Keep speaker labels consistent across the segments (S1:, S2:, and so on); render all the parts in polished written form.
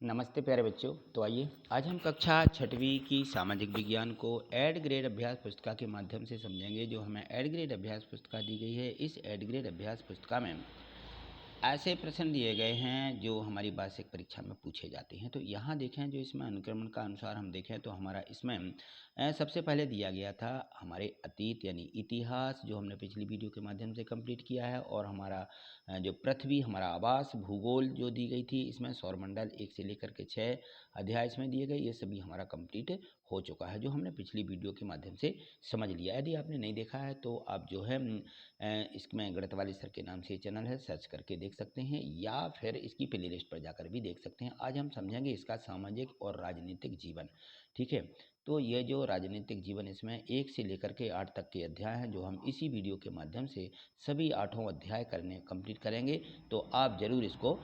S1: नमस्ते प्यारे बच्चों। तो आइए आज हम कक्षा छठवीं की सामाजिक विज्ञान को एड ग्रेड अभ्यास पुस्तिका के माध्यम से समझेंगे। जो हमें एड ग्रेड अभ्यास पुस्तिका दी गई है, इस एड ग्रेड अभ्यास पुस्तिका में ऐसे प्रश्न दिए गए हैं जो हमारी वार्षिक परीक्षा में पूछे जाते हैं। तो यहाँ देखें, जो इसमें अनुक्रमण का अनुसार हम देखें तो हमारा इसमें सबसे पहले दिया गया था हमारे अतीत यानी इतिहास, जो हमने पिछली वीडियो के माध्यम से कंप्लीट किया है। और हमारा जो पृथ्वी, हमारा आवास, भूगोल जो दी गई थी, इसमें सौरमंडल 1 से लेकर के 6 अध्याय इसमें दिए गए, ये सभी हमारा कंप्लीट हो चुका है, जो हमने पिछली वीडियो के माध्यम से समझ लिया। यदि आपने नहीं देखा है तो आप जो है इसमें गणित वाले सर के नाम से चैनल है, सर्च करके देख सकते हैं, या फिर इसकी प्ले लिस्ट पर जाकर भी देख सकते हैं। आज हम समझेंगे इसका सामाजिक और राजनीतिक जीवन। ठीक है, तो ये जो राजनीतिक जीवन, इसमें 1 से लेकर के 8 तक के अध्याय हैं, जो हम इसी वीडियो के माध्यम से सभी 8 अध्याय कंप्लीट करेंगे। तो आप ज़रूर इसको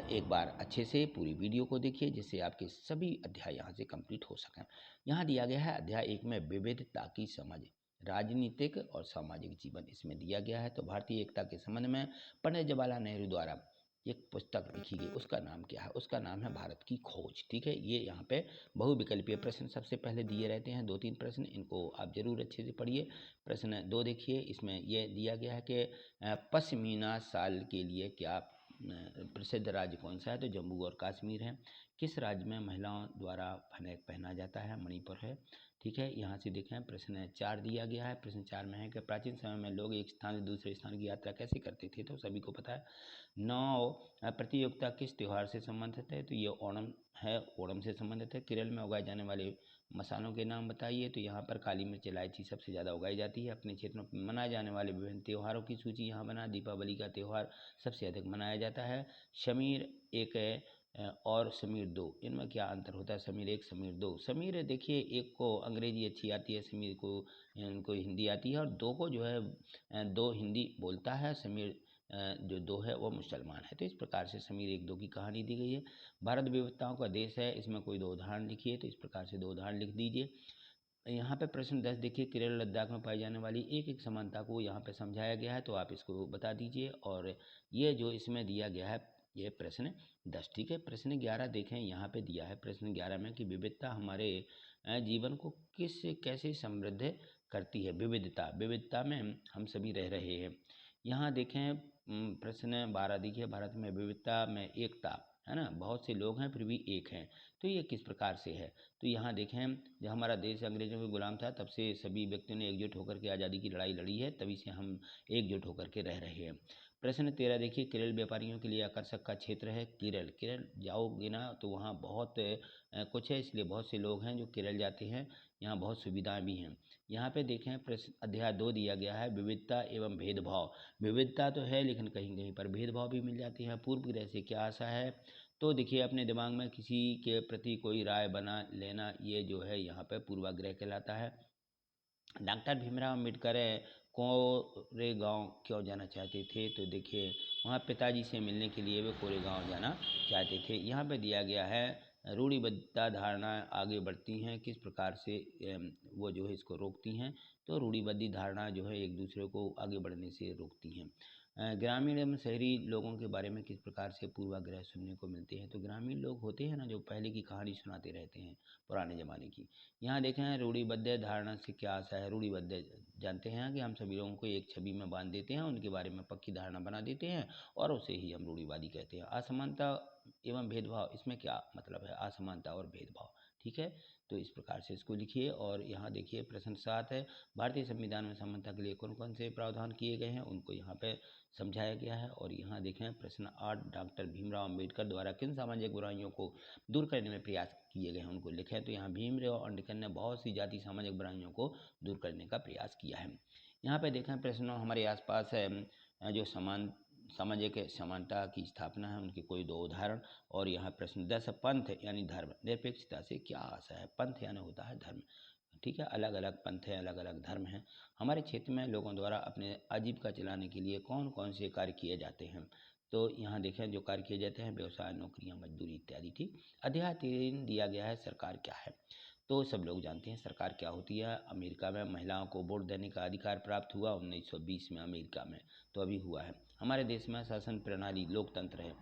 S1: एक बार अच्छे से पूरी वीडियो को देखिए, जिससे आपके सभी अध्याय यहाँ से कंप्लीट हो सकें। यहाँ दिया गया है अध्याय 1 में विविधता की समझ, राजनीतिक और सामाजिक जीवन इसमें दिया गया है। तो भारतीय एकता के संबंध में पंडित जवाहरलाल नेहरू द्वारा एक पुस्तक लिखी गई, उसका नाम क्या है? उसका नाम है भारत की खोज। ठीक है, ये यहाँ पे बहुविकल्पीय प्रश्न सबसे पहले दिए रहते हैं, 2-3 प्रश्न, इनको आप जरूर अच्छे से पढ़िए। प्रश्न 2 देखिए, इसमें यह दिया गया है कि पश्मीना शाल के लिए क्या प्रसिद्ध राज्य कौन सा है? तो जम्मू और कश्मीर है। किस राज्य में महिलाओं द्वारा फनेक पहना जाता है? मणिपुर है। ठीक है, यहाँ से देखें प्रश्न 4 दिया गया है। प्रश्न 4 में है कि प्राचीन समय में लोग एक स्थान से दूसरे स्थान की यात्रा कैसे करते थे? तो सभी को पता है। 9 प्रतियोगिता किस त्यौहार से संबंधित है? तो ये ओणम है, ओणम से संबंधित है। केरल में उगाए जाने वाले मसालों के नाम बताइए। तो यहाँ पर काली मिर्च, इलायची सबसे ज़्यादा उगाई जाती है। अपने क्षेत्र में मनाए जाने वाले विभिन्न त्योहारों की सूची यहाँ बना। दीपावली का त्यौहार सबसे अधिक मनाया जाता है। शमीर एक है और समीर 2, इनमें क्या अंतर होता है? समीर 1, समीर 2। समीर देखिए, एक को अंग्रेजी अच्छी आती है, समीर को इनको हिंदी आती है, और 2 को जो है 2 हिंदी बोलता है। समीर जो 2 है वो मुसलमान है। तो इस प्रकार से समीर 1-2 की कहानी दी गई है। भारत विविधताओं का देश है, इसमें कोई 2 उदाहरण लिखिए। तो इस प्रकार से 2 उदाहरण लिख दीजिए। यहाँ पे प्रश्न 10 देखिए, केरल लद्दाख में पाई जाने वाली एक एक समानता को यहाँ पे समझाया गया है, तो आप इसको बता दीजिए। और ये जो इसमें दिया गया है, ये प्रश्न 10। ठीक है, प्रश्न 11 देखें, यहाँ पे दिया है प्रश्न 11 में कि विविधता हमारे जीवन को कैसे समृद्ध करती है? विविधता में हम सभी रह रहे हैं। यहाँ देखें प्रश्न 12 देखिए, भारत में विविधता में एकता है ना, बहुत से लोग हैं फिर भी एक हैं, तो ये किस प्रकार से है? तो यहाँ देखें, जब हमारा देश अंग्रेजों के गुलाम था, तब से सभी व्यक्तियों ने एकजुट होकर के आज़ादी की लड़ाई लड़ी है, तभी से हम एकजुट होकर के रह रहे हैं। प्रश्न 13 देखिए, केरल व्यापारियों के लिए आकर्षक का क्षेत्र है। केरल जाओगे ना तो वहाँ बहुत कुछ है, इसलिए बहुत से लोग हैं जो केरल जाते हैं। यहाँ बहुत सुविधाएं भी हैं। यहाँ पे देखें प्रश्न अध्याय 2 दिया गया है, विविधता एवं भेदभाव। विविधता तो है, लेकिन कहीं कहीं पर भेदभाव भी मिल जाते हैं। पूर्व ग्रह से क्या आशा है? तो देखिए, अपने दिमाग में किसी के प्रति कोई राय बना लेना, ये जो है यहाँ पे पूर्वाग्रह कहलाता है। डॉक्टर भीमराव अम्बेडकर कोरेगांव क्यों जाना चाहते थे? तो देखिए, वहाँ पिताजी से मिलने के लिए वे कोरेगांव जाना चाहते थे। यहाँ पे दिया गया है रूढ़िबद्धता धारणाएं आगे बढ़ती हैं, किस प्रकार से वो जो है इसको रोकती हैं? तो रूढ़िबद्ध धारणा जो है एक दूसरे को आगे बढ़ने से रोकती हैं। ग्रामीण एवं शहरी लोगों के बारे में किस प्रकार से पूर्वाग्रह सुनने को मिलते हैं? तो ग्रामीण लोग होते हैं ना, जो पहले की कहानी सुनाते रहते हैं, पुराने ज़माने की। यहाँ देखें, रूढ़िबद्ध धारणा से क्या आशा है? रूढ़िबद्ध जानते हैं कि हम सभी लोगों को एक छवि में बांध देते हैं, उनके बारे में पक्की धारणा बना देते हैं, और उसे ही हम रूढ़िवादी कहते हैं। असमानता एवं भेदभाव, इसमें क्या मतलब है? असमानता और भेदभाव। ठीक है, तो इस प्रकार से इसको लिखिए। और यहाँ देखिए प्रश्न 7 है, भारतीय संविधान में समानता के लिए कौन कौन से प्रावधान किए गए हैं, उनको यहाँ पे समझाया गया है। और यहाँ देखें प्रश्न 8, डॉक्टर भीमराव अम्बेडकर द्वारा किन सामाजिक बुराइयों को दूर करने में प्रयास किए गए हैं, उनको लिखें। तो यहाँ भीमराव अम्बेडकर ने बहुत सी जाति सामाजिक बुराइयों को दूर करने का प्रयास किया है। यहाँ पे देखें प्रश्न हमारे आसपास है, जो सामाजिक समानता की स्थापना है, उनके कोई 2 उदाहरण। और यहाँ प्रश्न 10, पंथ यानी धर्म निरपेक्षता से क्या आशा है? पंथ यानी होता है धर्म। ठीक है, अलग अलग पंथ हैं, अलग अलग धर्म हैं। हमारे क्षेत्र में लोगों द्वारा अपने आजीविका चलाने के लिए कौन कौन से कार्य किए जाते हैं? तो यहाँ देखें, जो कार्य किए जाते हैं, व्यवसाय, नौकरियाँ, मजदूरी इत्यादि। ठीक, अध्याय 3 दिया गया है, सरकार क्या है? तो सब लोग जानते हैं सरकार क्या होती है। अमेरिका में महिलाओं को वोट देने का अधिकार प्राप्त हुआ 1920 में अमेरिका में, तो अभी हुआ है। हमारे देश में शासन प्रणाली लोकतंत्र है।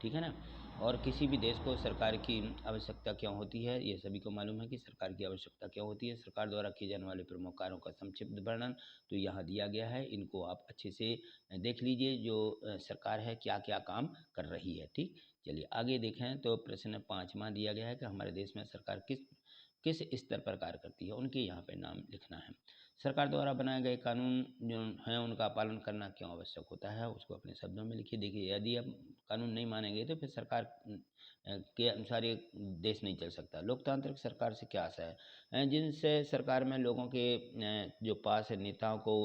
S1: ठीक है ना, और किसी भी देश को सरकार की आवश्यकता क्यों होती है, ये सभी को मालूम है कि सरकार की आवश्यकता क्यों होती है। सरकार द्वारा किए जाने वाले प्रमुख कार्यों का संक्षिप्त वर्णन तो यहाँ दिया गया है, इनको आप अच्छे से देख लीजिए। जो सरकार है क्या क्या काम कर रही है। ठीक, चलिए आगे देखें तो प्रश्न 5वां दिया गया है कि हमारे देश में सरकार किस किस स्तर पर कार्य करती है, उनके यहाँ पे नाम लिखना है। सरकार द्वारा बनाए गए कानून जो हैं उनका पालन करना क्यों आवश्यक होता है, उसको अपने शब्दों में लिखिए। देखिए, यदि आप कानून नहीं मानेंगे तो फिर सरकार के अनुसार ये देश नहीं चल सकता। लोकतांत्रिक सरकार से क्या आशा है, जिनसे सरकार में लोगों के जो पास है नेताओं को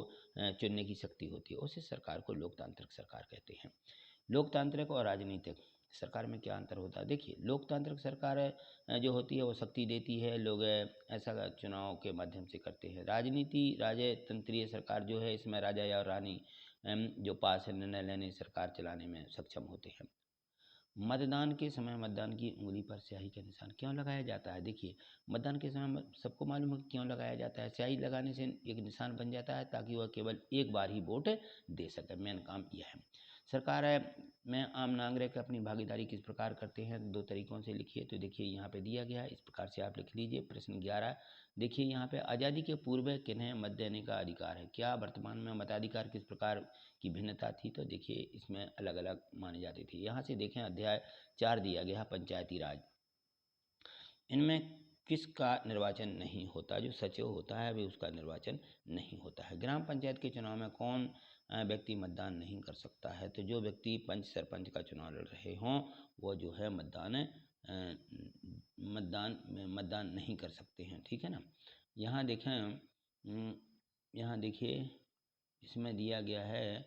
S1: चुनने की शक्ति होती है, उसे सरकार को लोकतांत्रिक सरकार कहते हैं। लोकतांत्रिक और राजनीतिक सरकार में क्या अंतर होता है। देखिए, लोकतांत्रिक सरकार जो होती है वो शक्ति देती है, लोग ऐसा चुनाव के माध्यम से करते हैं। राजनीति राजतंत्रीय सरकार जो है, इसमें राजा या रानी जो पास है निर्णय लेने सरकार चलाने में सक्षम होते हैं। मतदान के समय मतदान की उंगली पर स्याही का निशान क्यों लगाया जाता है। देखिए, मतदान के समय सबको मालूम है क्यों लगाया जाता है। स्याही लगाने से एक निशान बन जाता है ताकि वह केवल एक बार ही वोट दे सके, मेन काम यह है। सरकार में आम नागरिक अपनी भागीदारी किस प्रकार करते हैं, दो तरीकों से लिखिए। तो देखिए यहाँ पे दिया गया है, इस प्रकार से आप लिख लीजिए। प्रश्न 11 देखिए यहाँ पे, आज़ादी के पूर्व किन्हें मत देने का अधिकार है। क्या वर्तमान में मताधिकार किस प्रकार की भिन्नता थी, तो देखिए इसमें अलग अलग माने जाते थे। यहाँ से देखें अध्याय 4 दिया गया पंचायती राज, इनमें किसका निर्वाचन नहीं होता, जो सचिव होता है अभी उसका निर्वाचन नहीं होता है। ग्राम पंचायत के चुनाव में कौन व्यक्ति मतदान नहीं कर सकता है, तो जो व्यक्ति पंच सरपंच का चुनाव लड़ रहे हों वो जो है मतदान नहीं कर सकते हैं। ठीक है ना। यहाँ देखें, यहाँ देखिए इसमें दिया गया है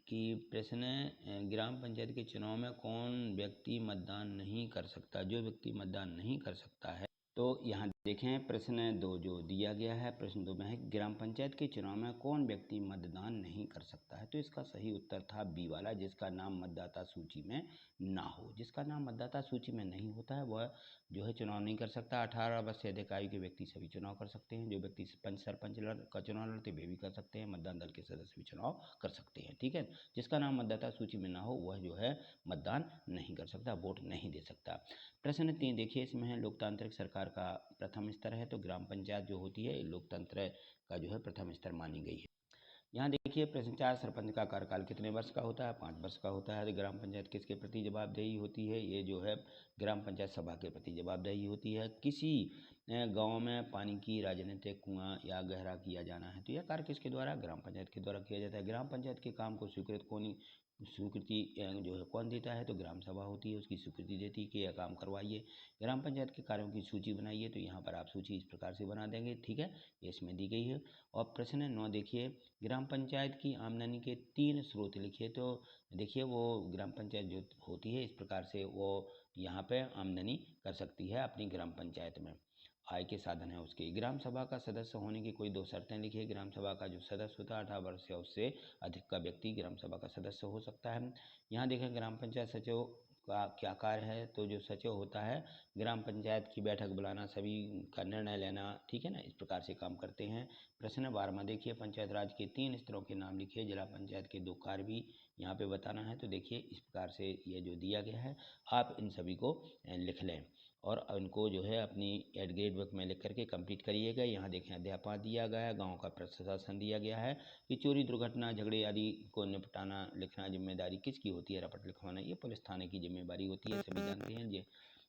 S1: कि प्रश्न ग्राम पंचायत के चुनाव में कौन व्यक्ति मतदान नहीं कर सकता। जो व्यक्ति मतदान नहीं कर सकता है, तो यहाँ देखें प्रश्न 2 जो दिया गया है, प्रश्न 2 में है ग्राम पंचायत के चुनाव में कौन व्यक्ति मतदान नहीं कर सकता है। तो इसका सही उत्तर था बी वाला, जिसका नाम मतदाता सूची में ना हो। जिसका नाम मतदाता सूची में नहीं होता है वह जो है चुनाव नहीं कर सकता। 18 वर्ष से अधिक आयु के व्यक्ति सभी चुनाव कर सकते हैं। जो व्यक्ति पंच सरपंच का चुनाव लड़ते वे भी कर सकते हैं। मतदान दल के सदस्य भी चुनाव कर सकते हैं। ठीक है, जिसका नाम मतदाता सूची में ना हो वह जो है मतदान नहीं कर सकता, वोट नहीं दे सकता। प्रश्न 3 देखिए, इसमें है लोकतांत्रिक सरकार का प्रथम स्तर है, तो ग्राम पंचायत जो होती है लोकतंत्र का जो है प्रथम स्तर मानी गई है। यहाँ देखिए प्रश्न 4, सरपंच का कार्यकाल कितने वर्ष का होता है, 5 वर्ष का होता है। ग्राम पंचायत किसके प्रति जवाबदेही होती है, ये जो है ग्राम पंचायत सभा के प्रति जवाबदेही होती है। किसी गांव में पानी की राजनीतिक कुआं या गहरा किया जाना है, तो यह कार्य किसके द्वारा, ग्राम पंचायत के द्वारा किया जाता है। ग्राम पंचायत के काम को स्वीकृति जो है कौन देता है, तो ग्राम सभा होती है, उसकी स्वीकृति देती है कि यह काम करवाइए। ग्राम पंचायत के कार्यों की सूची बनाइए, तो यहाँ पर आप सूची इस प्रकार से बना देंगे। ठीक है, ये इसमें दी गई है। और प्रश्न 9 देखिए, ग्राम पंचायत की आमदनी के 3 स्रोत लिखिए। तो देखिए वो ग्राम पंचायत जो होती है इस प्रकार से वो यहाँ पे आमदनी कर सकती है अपनी ग्राम पंचायत में, आय के साधन है उसके। ग्राम सभा का सदस्य होने की कोई 2 शर्तें लिखिए। ग्राम सभा का जो सदस्य होता है 18 वर्ष या उससे अधिक का व्यक्ति ग्राम सभा का सदस्य हो सकता है। यहाँ देखें ग्राम पंचायत सचिव का क्या कार्य है, तो जो सचिव होता है ग्राम पंचायत की बैठक बुलाना, सभी का निर्णय लेना। ठीक है ना, इस प्रकार से काम करते हैं। प्रश्न 12 देखिए, पंचायत राज के 3 स्तरों के नाम लिखिए। जिला पंचायत के 2 कार्य भी यहाँ पे बताना है, तो देखिए इस प्रकार से ये जो दिया गया है आप इन सभी को लिख लें और उनको जो है अपनी एड ग्रेड वर्क में लिख करके कंप्लीट करिएगा। यहाँ देखें अध्याय 5 दिया गया है, गाँव का प्रशासन दिया गया है कि चोरी दुर्घटना झगड़े आदि को निपटाना लिखना जिम्मेदारी किसकी होती है, रपट लिखवाना ये पुलिस थाने की जिम्मेदारी होती है, सभी जानते हैं। ये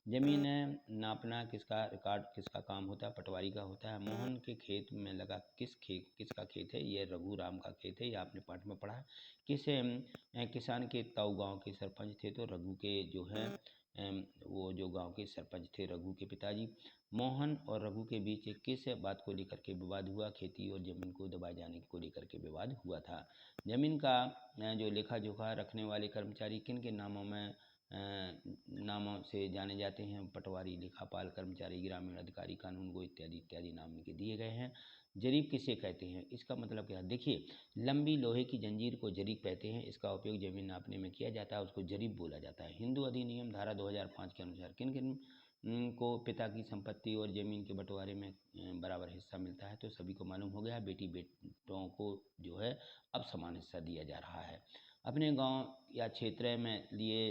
S1: जमीन नापना किसका, रिकॉर्ड किसका काम होता है, पटवारी का होता है। मोहन के खेत में लगा किसका खेत है, ये रघु राम का खेत है, ये आपने पाठ में पढ़ा है। किस किसान के ताऊ गांव के सरपंच थे, तो रघु के जो है वो जो गांव के सरपंच थे रघु के पिताजी। मोहन और रघु के बीच किस बात को लेकर के विवाद हुआ, खेती और जमीन को दबाए जाने को लेकर के विवाद हुआ था। जमीन का जो लेखा जोखा रखने वाले कर्मचारी किन के नामों से जाने जाते हैं, पटवारी, लेखापाल, कर्मचारी, ग्रामीण अधिकारी, कानूनगो इत्यादि इत्यादि नाम इनके दिए गए हैं। जरीब किसे कहते हैं, इसका मतलब क्या है। देखिए लंबी लोहे की जंजीर को जरीब कहते हैं, इसका उपयोग जमीन नापने में किया जाता है, उसको जरीब बोला जाता है। हिंदू अधिनियम धारा 2005 के अनुसार किन किन को पिता की संपत्ति और जमीन के बंटवारे में बराबर हिस्सा मिलता है, तो सभी को मालूम हो गया। बेटी बेटों को जो है अब समान हिस्सा दिया जा रहा है। अपने गांव या क्षेत्र में लिए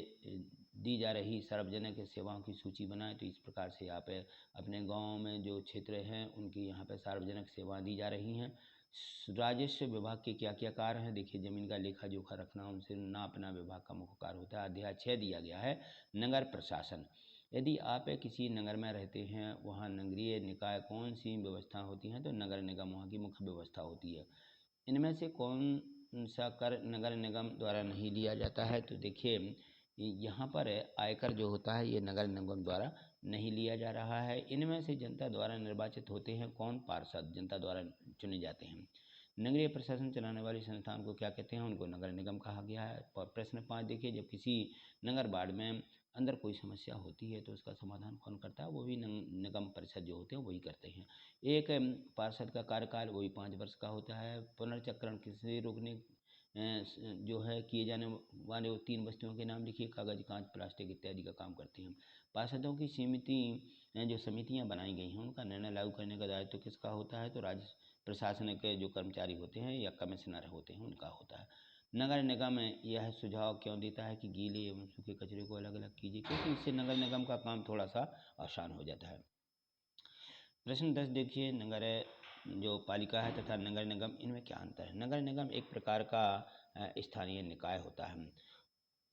S1: दी जा रही सार्वजनिक सेवाओं की सूची बनाएं। तो इस प्रकार से आप अपने गांव में जो क्षेत्र हैं उनकी यहाँ पे सार्वजनिक सेवाएं दी जा रही हैं। राजस्व विभाग के क्या क्या कार्य हैं, देखिए ज़मीन का लेखा जोखा रखना, उनसे नापना विभाग का मुख्य कार्य होता है। अध्याय 6 दिया गया है नगर प्रशासन। यदि आप किसी नगर में रहते हैं, वहाँ नगरीय निकाय कौन सी व्यवस्था होती हैं, तो नगर निगम वहाँ की मुख्य व्यवस्था होती है। इनमें से कौन सा कर नगर निगम द्वारा नहीं लिया जाता है, तो देखिए यहाँ पर आयकर जो होता है ये नगर निगम द्वारा नहीं लिया जा रहा है। इनमें से जनता द्वारा निर्वाचित होते हैं कौन, पार्षद जनता द्वारा चुने जाते हैं। नगरीय प्रशासन चलाने वाले संस्थान को क्या कहते हैं, उनको नगर निगम कहा गया है। प्रश्न 5 देखिए, जब किसी नगर वार्ड में अंदर कोई समस्या होती है तो उसका समाधान कौन करता है, वो भी निगम परिषद जो होते हैं वही करते हैं। एक पार्षद का कार्यकाल वही 5 वर्ष का होता है। पुनर्चक्रण किसे रोकने जो है किए जाने वाले वो 3 वस्तुओं के नाम लिखिए। कागज, कांच, प्लास्टिक इत्यादि का काम करती हैं। पार्षदों की जो समितियां बनाई गई हैं उनका निर्णय लागू करने का दायित्व किसका होता है, तो राज्य प्रशासन के जो कर्मचारी होते हैं या कमिश्नर होते हैं उनका होता है। नगर निगम यह सुझाव क्यों देता है कि गीले एवं सूखे कचरे को अलग अलग कीजिए, क्योंकि इससे नगर निगम का काम थोड़ा सा आसान हो जाता है। प्रश्न 10 देखिए, नगर जो पालिका है तथा नगर निगम इनमें क्या अंतर है। नगर निगम एक प्रकार का स्थानीय निकाय होता है।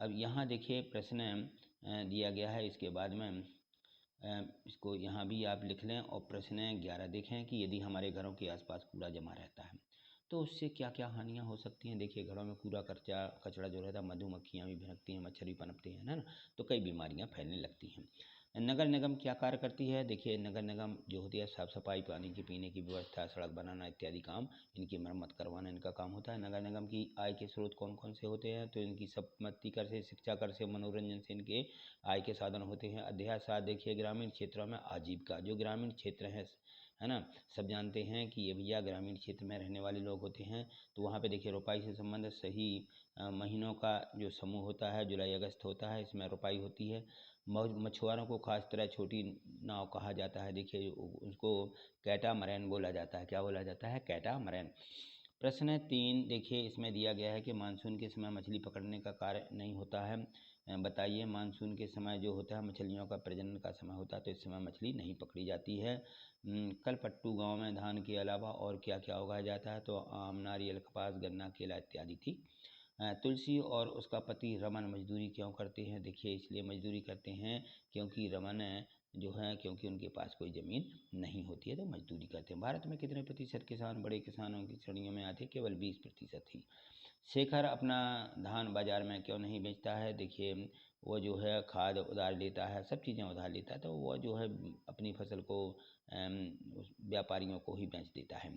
S1: अब यहाँ देखिए प्रश्न दिया गया है, इसके बाद में इसको यहाँ भी आप लिख लें। और प्रश्न 11 देखें कि यदि हमारे घरों के आसपास कूड़ा जमा रहता है तो उससे क्या क्या हानियाँ हो सकती हैं। देखिए घरों में कूड़ा कचरा जो रहता है, मधुमक्खियाँ भी भिनकती हैं, मच्छर भी पनपते हैं, है ना, तो कई बीमारियाँ फैलने लगती हैं। नगर निगम क्या कार्य करती है, देखिए नगर निगम जो होती है साफ सफाई, पानी की पीने की व्यवस्था, सड़क बनाना इत्यादि काम, इनकी मरम्मत करवाना इनका काम होता है। नगर निगम की आय के स्रोत कौन कौन से होते हैं, तो इनकी संपत्ति कर से, शिक्षा कर से, मनोरंजन से इनके आय के साधन होते हैं। अध्याय 7 देखिए, ग्रामीण क्षेत्रों में आजीविका। जो ग्रामीण क्षेत्र है ना, सब जानते हैं कि ये भैया ग्रामीण क्षेत्र में रहने वाले लोग होते हैं। तो वहाँ पे देखिए रोपाई से संबंधित सही महीनों का जो समूह होता है, जुलाई अगस्त होता है, इसमें रोपाई होती है। मछुआरों को खास तरह छोटी नाव कहा जाता है। देखिए उसको कैटामरैन बोला जाता है। क्या बोला जाता है, कैटामरैन। प्रश्न 3 देखिए, इसमें दिया गया है कि मानसून के समय मछली पकड़ने का कार्य नहीं होता है। बताइए, मानसून के समय जो होता है मछलियों का प्रजनन का समय होता है, तो इस समय मछली नहीं पकड़ी जाती है। कलपट्टू गांव में धान के अलावा और क्या क्या उगाया जाता है, तो आम, नारियल, कपास, गन्ना, केला इत्यादि थी। तुलसी और उसका पति रमन मजदूरी क्यों करते हैं, देखिए इसलिए मजदूरी करते हैं क्योंकि रमन जो है, क्योंकि उनके पास कोई ज़मीन नहीं होती है तो मजदूरी करते हैं। भारत में कितने प्रतिशत किसान बड़े किसानों की श्रेणियों में आते हैं, केवल 20% ही। शेखर अपना धान बाजार में क्यों नहीं बेचता है, देखिए वो जो है खाद उधार लेता है, सब चीज़ें उधार लेता है, तो वो जो है अपनी फसल को व्यापारियों को ही बेच देता है।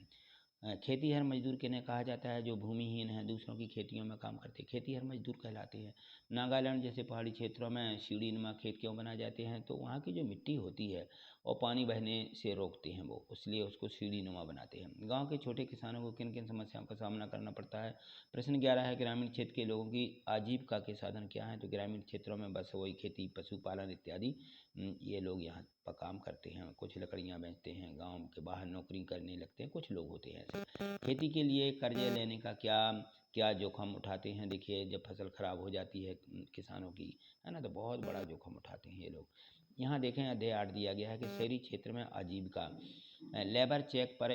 S1: खेतीहर मजदूर किन्हें कहा जाता है, जो भूमिहीन है, दूसरों की खेतियों में काम करते हैं, खेतीहर मजदूर कहलाते हैं। नागालैंड जैसे पहाड़ी क्षेत्रों में सीढ़ीनुमा खेत क्यों बनाए जाते हैं, तो वहाँ की जो मिट्टी होती है और पानी बहने से रोकते हैं वो, इसलिए उसको सीढ़ीनुमा बनाते हैं। गांव के छोटे किसानों को किन किन समस्याओं का सामना करना पड़ता है। प्रश्न 11 है, ग्रामीण क्षेत्र के लोगों की आजीविका के साधन क्या हैं, तो ग्रामीण क्षेत्रों में बस वही खेती, पशुपालन इत्यादि ये लोग यहाँ पर काम करते हैं। कुछ लकड़ियाँ बेचते हैं, गाँव के बाहर नौकरी करने लगते हैं, कुछ लोग होते हैं ऐसे। खेती के लिए कर्जे लेने का क्या क्या जोखिम उठाते हैं, देखिए जब फसल खराब हो जाती है किसानों की, है ना, तो बहुत बड़ा जोखिम उठाते हैं ये लोग। यहाँ देखें अध्याय 8 दिया गया है कि शहरी क्षेत्र में आजीविका। लेबर चेक पर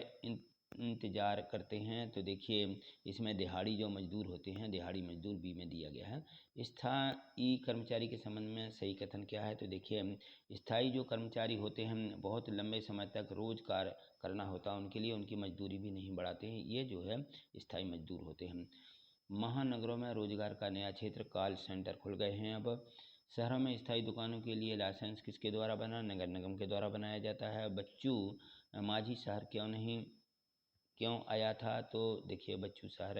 S1: इंतजार करते हैं, तो देखिए इसमें दिहाड़ी जो मजदूर होते हैं, दिहाड़ी मजदूर बी में दिया गया है। स्थायी कर्मचारी के संबंध में सही कथन क्या है, तो देखिए स्थायी जो कर्मचारी होते हैं बहुत लंबे समय तक रोज कार्य करना होता है उनके लिए, उनकी मजदूरी भी नहीं बढ़ाते हैं, ये जो है स्थायी मजदूर होते हैं। महानगरों में रोजगार का नया क्षेत्र, कॉल सेंटर खुल गए हैं। अब शहरों में स्थायी दुकानों के लिए लाइसेंस किसके द्वारा बना, नगर निगम के द्वारा बनाया जाता है। बच्चू माझी शहर क्यों आया था, तो देखिए बच्चू शहर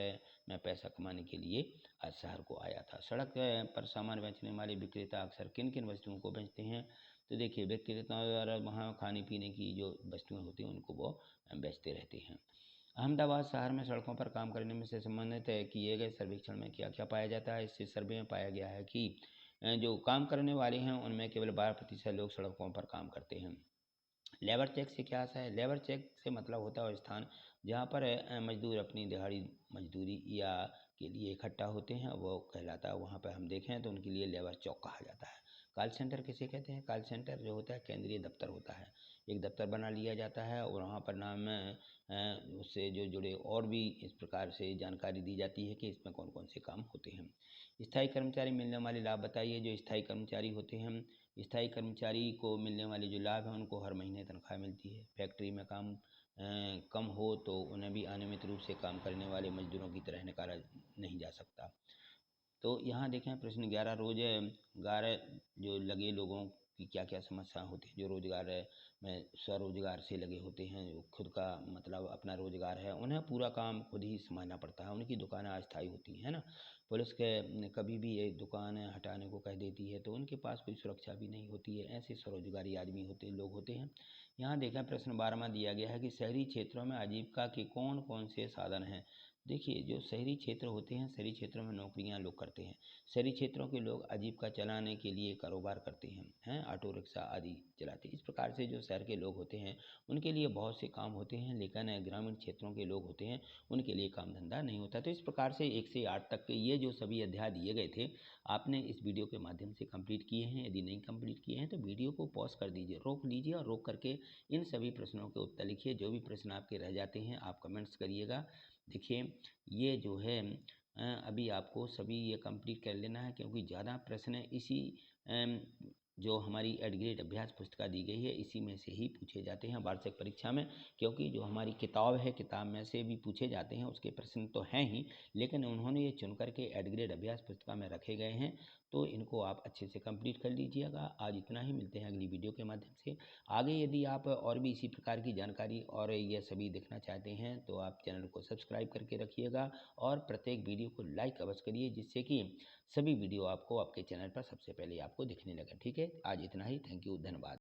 S1: में पैसा कमाने के लिए आज शहर को आया था। सड़क पर सामान बेचने वाले विक्रेता अक्सर किन किन वस्तुओं को बेचते हैं, तो देखिए विक्रेताओं द्वारा वहाँ खाने पीने की जो वस्तुएं होती हैं उनको वो बेचते रहते हैं। अहमदाबाद शहर में सड़कों पर काम करने में से संबंधित किए गए सर्वेक्षण में क्या क्या पाया जाता है। इससे सर्वे में पाया गया है कि जो काम करने वाले हैं उनमें केवल 12% लोग सड़कों पर काम करते हैं। लेबर चेक से क्या आशा है, लेबर चेक से मतलब होता है स्थान जहाँ पर मजदूर अपनी दिहाड़ी मजदूरी या के लिए इकट्ठा होते हैं, वो कहलाता है, वहाँ पर हम देखें तो उनके लिए लेबर चौक कहा जाता है। कॉल सेंटर किसे कहते हैं? कॉल सेंटर जो होता है केंद्रीय दफ्तर होता है। एक दफ्तर बना लिया जाता है और वहाँ पर नाम उससे जो जुड़े और भी इस प्रकार से जानकारी दी जाती है कि इसमें कौन कौन से काम होते हैं। स्थायी कर्मचारी मिलने वाले लाभ बताइए। जो स्थायी कर्मचारी होते हैं, स्थायी कर्मचारी को मिलने वाले जो लाभ हैं उनको हर महीने तनख्वाह मिलती है। फैक्ट्री में काम कम हो तो उन्हें भी अनियमित रूप से काम करने वाले मजदूरों की तरह नकारा नहीं जा सकता। तो यहाँ देखें प्रश्न 11, रोजगार जो लगे लोगों की क्या क्या समस्या होती है। जो रोजगार में स्वरोजगार से लगे होते हैं, जो खुद का मतलब अपना रोजगार है, उन्हें पूरा काम खुद ही संभालना पड़ता है। उनकी दुकानें अस्थायी होती हैं ना, पुलिस के कभी भी एक दुकान हटाने को कह देती है तो उनके पास कोई सुरक्षा भी नहीं होती है। ऐसे स्वरोजगारी आदमी होते लोग होते हैं। यहाँ देखें प्रश्न 12 दिया गया है कि शहरी क्षेत्रों में आजीविका के कौन कौन से साधन हैं। देखिए जो शहरी क्षेत्र होते हैं, शहरी क्षेत्रों में नौकरियां लोग करते हैं। शहरी क्षेत्रों के लोग आजीविका चलाने के लिए कारोबार करते हैं, ऑटो रिक्शा आदि चलाते हैं। इस प्रकार से जो शहर के लोग होते हैं उनके लिए बहुत से काम होते हैं, लेकिन ग्रामीण क्षेत्रों के लोग होते हैं उनके लिए काम धंधा नहीं होता। तो इस प्रकार से 1 से 8 तक के ये जो सभी अध्याय दिए गए थे आपने इस वीडियो के माध्यम से कंप्लीट किए हैं। यदि नहीं कंप्लीट किए हैं तो वीडियो को पॉज कर दीजिए, रोक लीजिए और रोक करके इन सभी प्रश्नों के उत्तर लिखिए। जो भी प्रश्न आपके रह जाते हैं आप कमेंट्स करिएगा। देखिए ये जो है अभी आपको सभी ये कंप्लीट कर लेना है, क्योंकि ज़्यादा प्रश्न इसी अम, जो हमारी एड ग्रेड अभ्यास पुस्तिका दी गई है इसी में से ही पूछे जाते हैं वार्षिक परीक्षा में। क्योंकि जो हमारी किताब है, किताब में से भी पूछे जाते हैं, उसके प्रश्न तो हैं ही, लेकिन उन्होंने ये चुन करके एड ग्रेड अभ्यास पुस्तिका में रखे गए हैं। तो इनको आप अच्छे से कंप्लीट कर लीजिएगा। आज इतना ही, मिलते हैं अगली वीडियो के माध्यम से। आगे यदि आप और भी इसी प्रकार की जानकारी और ये सभी देखना चाहते हैं तो आप चैनल को सब्सक्राइब करके रखिएगा और प्रत्येक वीडियो को लाइक अवश्य करिए, जिससे कि सभी वीडियो आपको आपके चैनल पर सबसे पहले आपको दिखने लगे। ठीक है, आज इतना ही। थैंक यू, धन्यवाद।